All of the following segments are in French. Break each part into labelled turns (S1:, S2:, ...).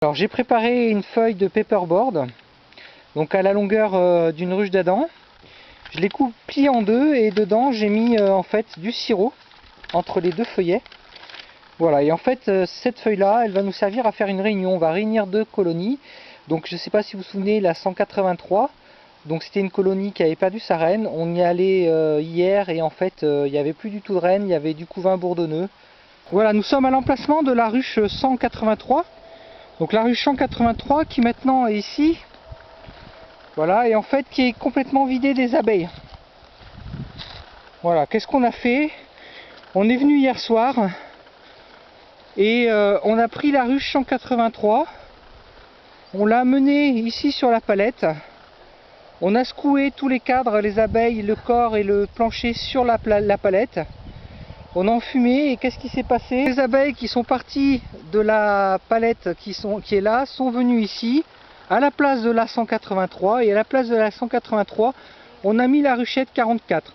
S1: Alors j'ai préparé une feuille de paperboard, donc à la longueur d'une ruche d'Adam. Je l'ai pliée en deux et dedans j'ai mis en fait du sirop entre les deux feuillets. Voilà, et en fait cette feuille là elle va nous servir à faire une réunion. On va réunir deux colonies. Donc je ne sais pas si vous vous souvenez, la 183, donc c'était une colonie qui avait perdu sa reine. On y allait hier et en fait il n'y avait plus du tout de reine, il y avait du couvain bourdonneux. Voilà, nous sommes à l'emplacement de la ruche 183. Donc la ruche 183 qui maintenant est ici, voilà, et en fait qui est complètement vidée des abeilles. Voilà, qu'est-ce qu'on a fait? On est venu hier soir et on a pris la ruche 183, on l'a amenée ici sur la palette, on a secoué tous les cadres, les abeilles, le corps et le plancher sur la palette. On a enfumé et qu'est-ce qui s'est passé? Les abeilles qui sont parties de la palette qui est là sont venues ici à la place de la 183 et à la place de la 183 on a mis la ruchette 44.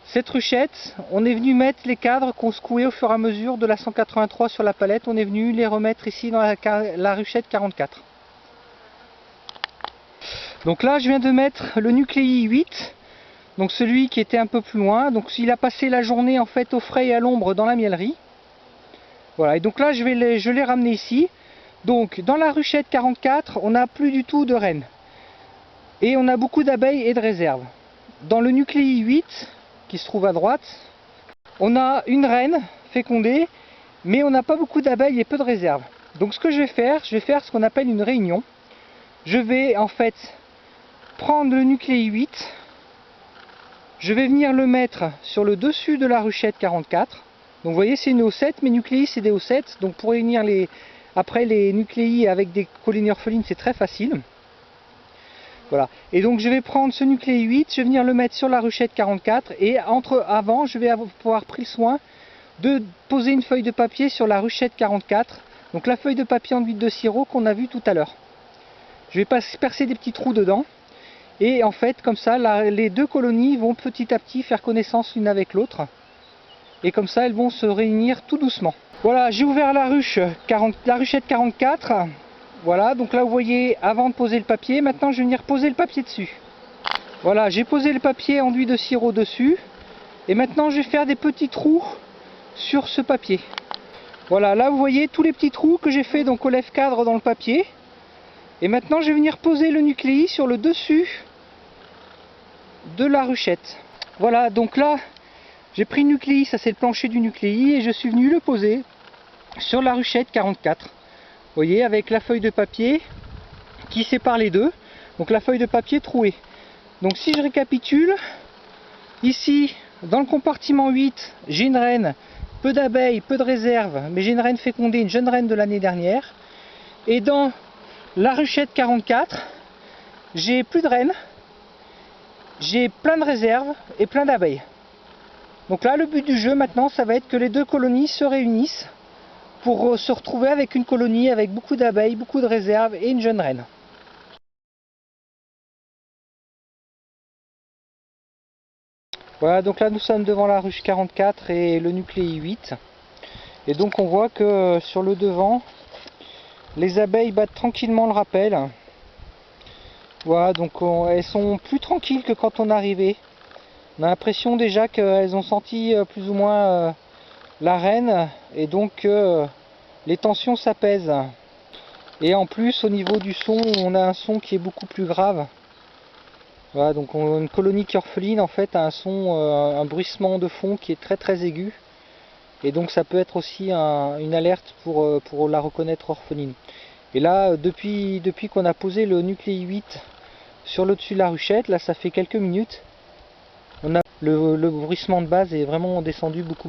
S1: Cette ruchette, on est venu mettre les cadres qu'on secouait au fur et à mesure de la 183 sur la palette, on est venu les remettre ici dans la ruchette 44. Donc là je viens de mettre le nucléi 8. Donc celui qui était un peu plus loin, donc il a passé la journée en fait au frais et à l'ombre dans la miellerie. Voilà, et donc là je l'ai ramené ici. Donc dans la ruchette 44, on n'a plus du tout de reine. Et on a beaucoup d'abeilles et de réserves. Dans le nucléi 8, qui se trouve à droite, on a une reine fécondée, mais on n'a pas beaucoup d'abeilles et peu de réserves. Donc ce que je vais faire ce qu'on appelle une réunion. Je vais en fait prendre le nucléi 8. Je vais venir le mettre sur le dessus de la ruchette 44. Donc vous voyez c'est une O7, mes nucléis c'est des O7. Donc pour réunir après les nucléis avec des colonies orphelines c'est très facile. Voilà. Et donc je vais prendre ce nucléi 8, je vais venir le mettre sur la ruchette 44. Et avant je vais pouvoir pris le soin de poser une feuille de papier sur la ruchette 44. Donc la feuille de papier enduite de sirop qu'on a vu tout à l'heure. Je vais percer des petits trous dedans. Et en fait, comme ça, les deux colonies vont petit à petit faire connaissance l'une avec l'autre. Et comme ça, elles vont se réunir tout doucement. Voilà, j'ai ouvert la ruchette 44. Voilà, donc là vous voyez, avant de poser le papier, maintenant je vais venir poser le papier dessus. Voilà, j'ai posé le papier enduit de sirop dessus. Et maintenant je vais faire des petits trous sur ce papier. Voilà, là vous voyez tous les petits trous que j'ai fait donc au lève-cadre dans le papier. Et maintenant je vais venir poser le nucléi sur le dessus de la ruchette. Voilà, donc là j'ai pris le nucléi, ça c'est le plancher du nucléi, et je suis venu le poser sur la ruchette 44. Vous voyez, avec la feuille de papier qui sépare les deux, donc la feuille de papier trouée. Donc si je récapitule, ici dans le compartiment 8 j'ai une reine, peu d'abeilles, peu de réserves, mais j'ai une reine fécondée, une jeune reine de l'année dernière. Et dans la ruchette 44, j'ai plus de reines, j'ai plein de réserves et plein d'abeilles. Donc là, le but du jeu maintenant, ça va être que les deux colonies se réunissent pour se retrouver avec une colonie avec beaucoup d'abeilles, beaucoup de réserves et une jeune reine. Voilà, donc là nous sommes devant la ruche 44 et le nucléi 8. Et donc on voit que sur le devant, les abeilles battent tranquillement le rappel. Voilà, donc elles sont plus tranquilles que quand on est arrivé. On a l'impression déjà qu'elles ont senti plus ou moins la reine et donc les tensions s'apaisent. Et en plus au niveau du son, on a un son qui est beaucoup plus grave. Voilà, donc une colonie qui est orpheline en fait a un son, un bruissement de fond qui est très très aigu. Et donc ça peut être aussi une alerte pour la reconnaître orpheline. Et là, depuis qu'on a posé le nucléi 8 sur le dessus de la ruchette, là ça fait quelques minutes, le bruissement de base est vraiment descendu beaucoup.